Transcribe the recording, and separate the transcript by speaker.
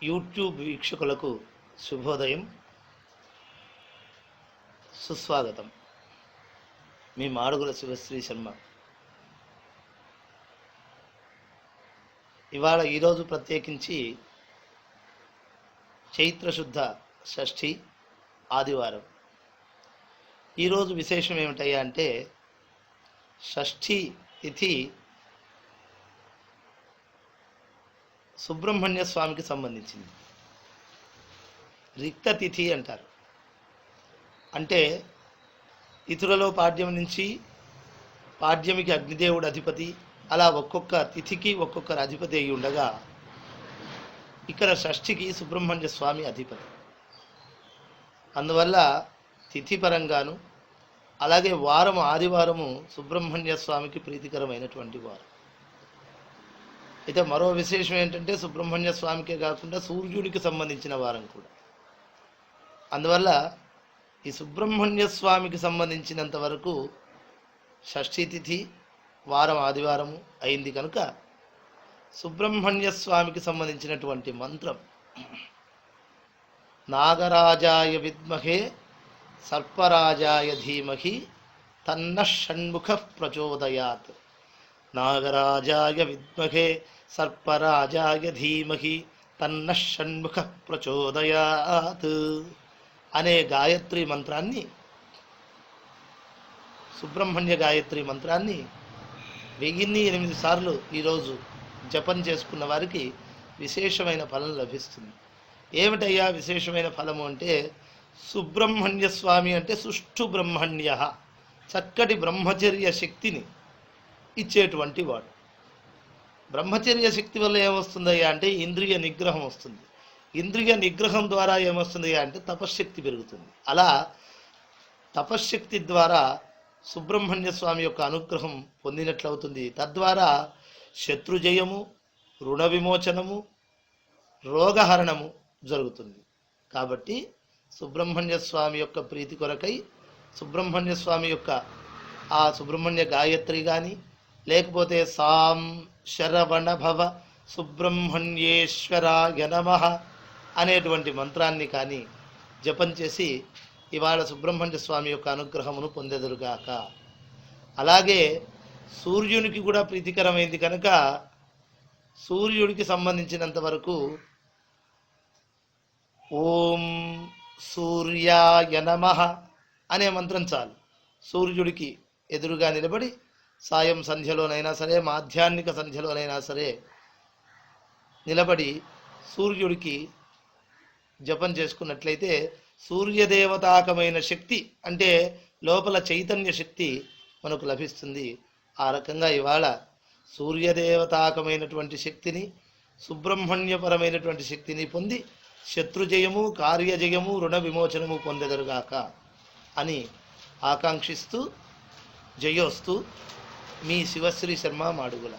Speaker 1: YouTube వీక్షకులకు శుభోదయం, సుస్వాగతం. మీ మాడుగుల శివశ్రీ శర్మ. ఈరోజు ప్రత్యేకించి చైత్రశుద్ధ షష్ఠి ఆదివారం. ఈరోజు విశేషం ఏమిటయ్యా అంటే షష్ఠి తిథి సుబ్రహ్మణ్య స్వామికి సంబంధించింది. రిక్త తిథి అంటారు. అంటే తిథులలో పాడ్యం నుంచి పాడ్యమికి అగ్నిదేవుడు అధిపతి, అలా ఒక్కొక్క తిథికి ఒక్కొక్కరు అధిపతి అయి ఉండగా ఇక్కడ షష్ఠికి సుబ్రహ్మణ్య స్వామి అధిపతి. అందువల్ల తిథి పరంగాను అలాగే వారము ఆదివారము సుబ్రహ్మణ్య స్వామికి ప్రీతికరమైనటువంటి వారం. అయితే మరో విశేషం ఏంటంటే సుబ్రహ్మణ్య స్వామికే కాకుండా సూర్యుడికి సంబంధించిన వారం కూడా. అందువల్ల ఈ సుబ్రహ్మణ్య స్వామికి సంబంధించినంత వరకు షష్ఠీ తిథి వారం ఆదివారము అయింది కనుక సుబ్రహ్మణ్య స్వామికి సంబంధించినటువంటి మంత్రం నాగరాజాయ విద్మహే సర్పరాజాయ ధీమహి తన్నః షణ్ముఖ ప్రచోదయాత్. నాగరాజాయ విద్మహే సర్పరాజాయ ధీమహి తన్నః షణ్ముఖ ప్రచోదయాత్ అనే గాయత్రి మంత్రాన్ని, సుబ్రహ్మణ్య గాయత్రి మంత్రాన్ని 1008 సార్లు ఈరోజు జపం చేసుకున్న వారికి విశేషమైన ఫలం లభిస్తుంది. ఏమిటయ్యా విశేషమైన ఫలము అంటే, సుబ్రహ్మణ్య స్వామి అంటే సుష్ఠు బ్రహ్మణ్య, చక్కటి బ్రహ్మచర్య శక్తిని ఇచ్చేటువంటి వాడు. బ్రహ్మచర్య శక్తి వల్ల ఏమొస్తుందయ్యా అంటే ఇంద్రియ నిగ్రహం వస్తుంది. ఇంద్రియ నిగ్రహం ద్వారా ఏమొస్తుందయ్యా అంటే తపశ్శక్తి పెరుగుతుంది. అలా తపశ్శక్తి ద్వారా సుబ్రహ్మణ్య స్వామి యొక్క అనుగ్రహం పొందినట్లవుతుంది. తద్వారా శత్రుజయము, రుణ విమోచనము, రోగహరణము జరుగుతుంది. కాబట్టి సుబ్రహ్మణ్య స్వామి యొక్క ప్రీతి కొరకై సుబ్రహ్మణ్య స్వామి యొక్క ఆ సుబ్రహ్మణ్య గాయత్రి కానీ లేకపోతే సాం శరవణ భవ సుబ్రహ్మణ్యేశ్వరాయ నమః అనేటువంటి మంత్రాన్ని కానీ జపం చేసి ఇవాళ సుబ్రహ్మణ్య స్వామి యొక్క అనుగ్రహమును పొందెదరుగాక. అలాగే సూర్యునికి కూడా ప్రీతికరమైంది కనుక సూర్యుడికి సంబంధించినంత వరకు ఓం సూర్యాయ నమః అనే మంత్రం చాలు. సూర్యుడికి ఎదురుగా నిలబడి సాయం సంధ్యలోనైనా సరే, మాధ్యాహ్నిక సంధ్యలోనైనా సరే నిలబడి సూర్యుడికి జపం చేసుకున్నట్లయితే సూర్యదేవతాకమైన శక్తి అంటే లోపల చైతన్య శక్తి మనకు లభిస్తుంది. ఆ రకంగా ఇవాళ సూర్యదేవతాకమైనటువంటి శక్తిని, సుబ్రహ్మణ్యపరమైనటువంటి శక్తిని పొంది శత్రుజయము, కార్యజయము, రుణ విమోచనము పొందెదరుగాక అని ఆకాంక్షిస్తూ జయోస్తు మీ శివశ్రీ శర్మ మాడుగుల.